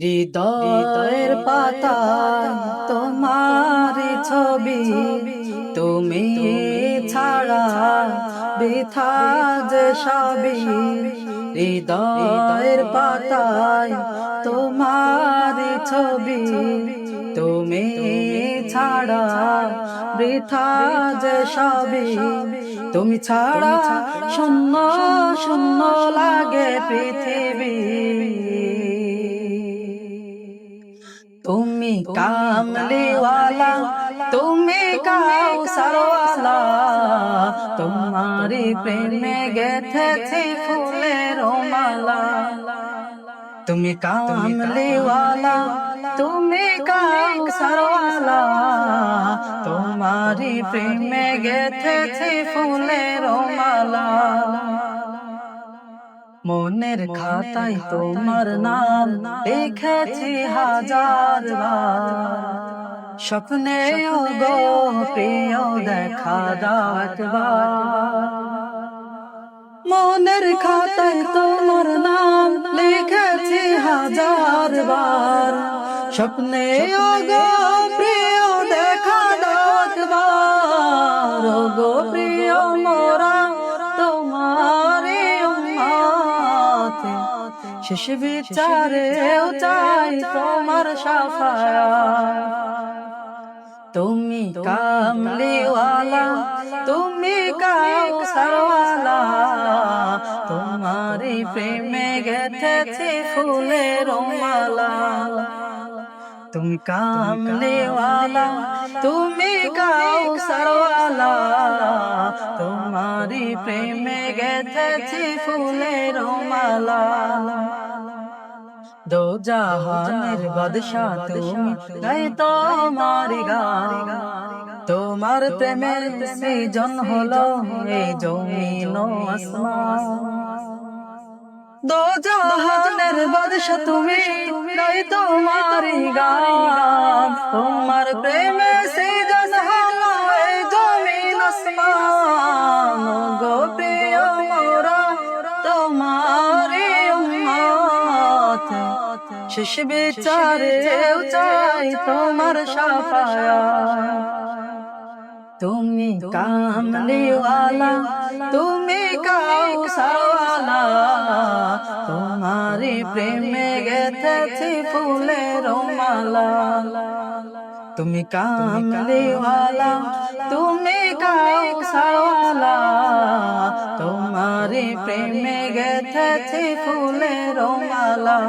হৃদয়ের পাতায় তোমার ছবি, তুমি ছাড়া বৃথা যে সবই। হৃদয়ের পাতায় তোমার ছবি, তুমি ছাড়া বৃথা যে সবই। তুমি ছাড়া শূন্য শূন্য লাগে পৃথিবী। তুমি কামলিওয়ালা, তুমি কাউসারওয়ালা, তোমারি প্রেমে গেথেছি ফুলের মালা। তুমি কামলিওয়ালা, তুমি কাউসারওয়ালা, তোমারি প্রেমে গেথেছি ফুলের মালা। মনের খাতায় তোমার নাম লিখেছি হাজার বার, স্বপ্নে গো প্রিয় দেখা দাও একবার। মনের খাতায় তোমার নাম লিখেছি হাজার বার, স্বপ্নে গো প্রিয় দেখা দাও একবার। গো প্রিয় মোরা তোমারে শেষ বিচারেও চাই তোমার শাফায়াত। তুমি কামলিওয়ালা, তুমি কাউসারওয়ালা, তোমারি প্রেমে গেথেছি ফুলের মালা। তুমি কামলিওয়ালা, তুমি কাউসারওয়ালা, তোমারি প্রেমে গেথেছি ফুলের মালা। দো জাহানের বাদশাহ তুমি, গাই তোমার গান। তোমার প্রেমের সৃজন হলো এই জমিন ও আসমান। দো জাহানের বাদশাহ তুমি, গাই তোমার গান। তোমার প্রেমে সৃজন হলো এই জমিন আসমান। গো প্রিয় মোরা তোমারি শেষ বিচারেও চাই তোমার শাফায়াত। তুমি কামলিওয়ালা, তুমি কাউসারওয়ালা, তোমারি প্রেমে গেথেছি ফুলের মালা। তুমি কামলিওয়ালা, তুমি কাউসারওয়ালা, তোমারি প্রেমে গেথেছি ফুলের মালা।